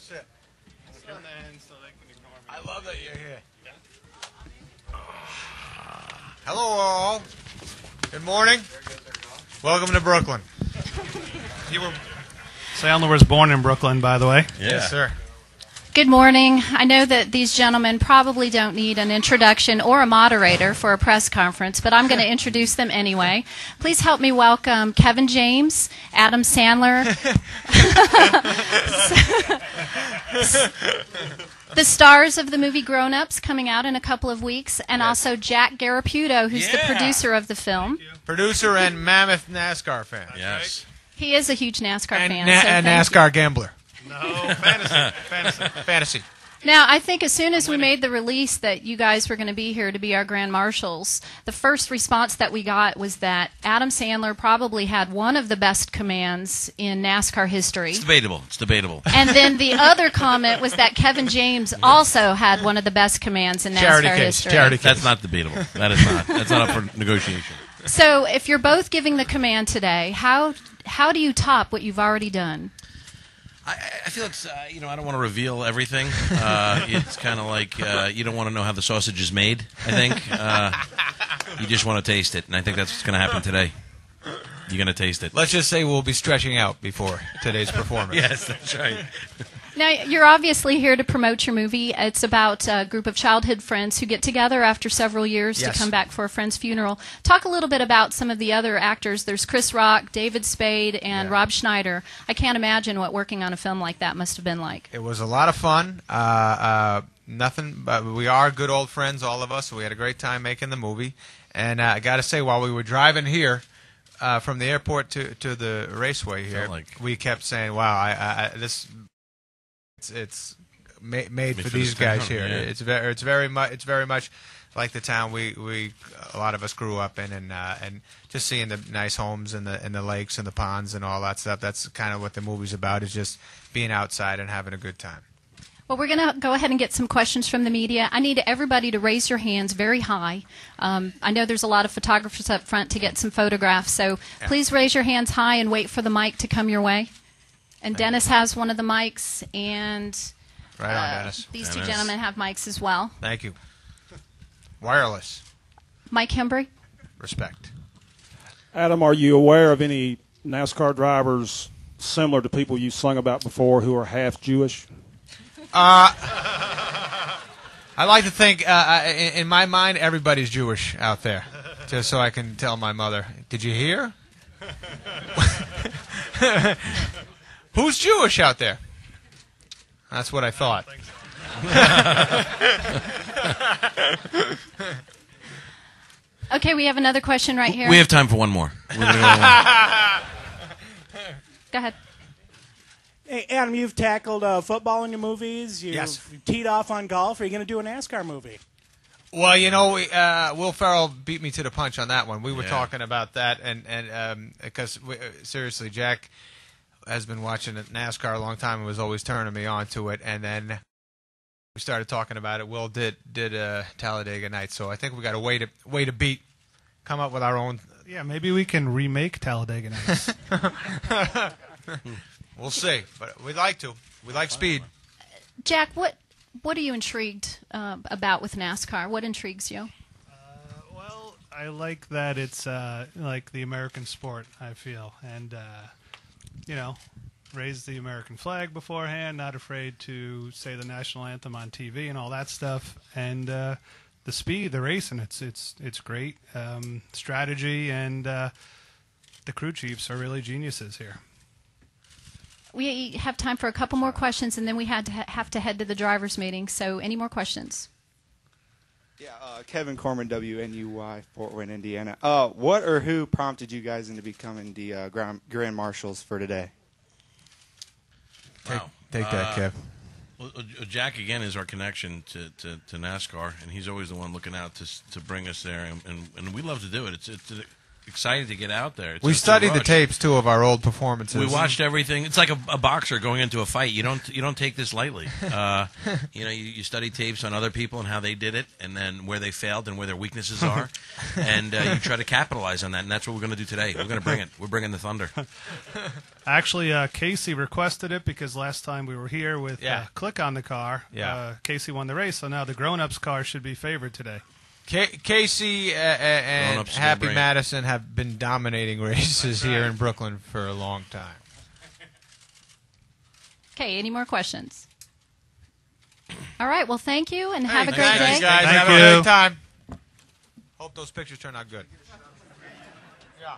sit. And then so they can ignore me. I love that you're here. Hello, all. Good morning. Welcome to Brooklyn. Sandler was born in Brooklyn, by the way. Yeah. Yes, sir. Good morning. I know that these gentlemen probably don't need an introduction or a moderator for a press conference, but I'm going to introduce them anyway. Please help me welcome Kevin James, Adam Sandler, the stars of the movie Grown Ups coming out in a couple of weeks, and also Jack Garraputo, who's the producer of the film. Producer and mammoth NASCAR fan. Yes. He is a huge NASCAR fan. And NASCAR gambler. No, fantasy. Now, I think as soon as we made the release that you guys were going to be here to be our grand marshals, the first response that we got was that Adam Sandler probably had one of the best commands in NASCAR history. It's debatable. It's debatable. And then the other comment was that Kevin James also had one of the best commands in NASCAR history. Charity case. That's not debatable. That is not. That's not up for negotiation. So, if you're both giving the command today, how do you top what you've already done? I feel it's, I don't want to reveal everything. It's kind of like you don't want to know how the sausage is made, I think. You just want to taste it, and I think that's what's going to happen today. You're going to taste it. Let's just say we'll be stretching out before today's performance. Yes, that's right. Now, you're obviously here to promote your movie. It's about a group of childhood friends who get together after several years to come back for a friend's funeral. Talk a little bit about some of the other actors. There's Chris Rock, David Spade, and Rob Schneider. I can't imagine what working on a film like that must have been like. It was a lot of fun. Nothing, but we are good old friends, all of us. So we had a great time making the movie. And I got to say, while we were driving here, from the airport to the raceway here, we kept saying, "Wow, it's made for these guys here." Yeah. It's very much like the town we a lot of us grew up in, and just seeing the nice homes and the lakes and the ponds and all that stuff. That's kind of what the movie's about, is just being outside and having a good time. Well, we're going to go ahead and get some questions from the media. I need everybody to raise your hands very high. I know there's a lot of photographers up front to get some photographs, so please raise your hands high and wait for the mic to come your way. And Dennis has one of the mics, and right on, Dennis. These two gentlemen have mics as well. Thank you. Wireless. Mike Hembry. Respect. Adam, are you aware of any NASCAR drivers similar to people you sung about before who are half Jewish? I like to think, in my mind, everybody's Jewish out there, just so I can tell my mother, "Did you hear? Who's Jewish out there?" That's what I thought. Okay, we have another question right here. We have time for one more. Go ahead. Hey, Adam, you've tackled football in your movies. You've teed off on golf. Are you going to do a NASCAR movie? Well, Will Ferrell beat me to the punch on that one. We were talking about that, and because seriously, Jack has been watching NASCAR a long time and was always turning me on to it, and then we started talking about it. Will did Talladega Nights, so I think we got a way to beat. Come up with our own. Yeah, maybe we can remake Talladega Nights. We'll see, but we'd like to. We like speed. Jack, what are you intrigued about with NASCAR? What intrigues you? Well, I like that it's like the American sport, I feel. And, raise the American flag beforehand, not afraid to say the national anthem on TV and all that stuff. And the speed, the racing, it's great. Strategy, and the crew chiefs are really geniuses here. We have time for a couple more questions, and then we have to head to the drivers' meeting. So, any more questions? Yeah, Kevin Corman, WNUY, Fort Wayne, Indiana. What or who prompted you guys into becoming the Grand Marshals for today? Take that, Kev. Well, Jack, again, is our connection to NASCAR, and he's always the one looking out to bring us there, and we love to do it. excited to get out there. We studied the tapes too of our old performances. We watched everything. It's like a boxer going into a fight. You don't take this lightly. You study tapes on other people and how they did it, and then where they failed and where their weaknesses are, and you try to capitalize on that. And that's what we're going to do today. We're going to bring it. We're bringing the thunder. Actually, Casey requested it because last time we were here with Click on the car, Casey won the race, so now the grown-ups car should be favored today. Casey and Happy Madison have been dominating races here in Brooklyn for a long time. Okay, any more questions? All right, well, thank you, and have a great day. Thanks, guys. Thank have you. a great time. Hope those pictures turn out good. Yeah.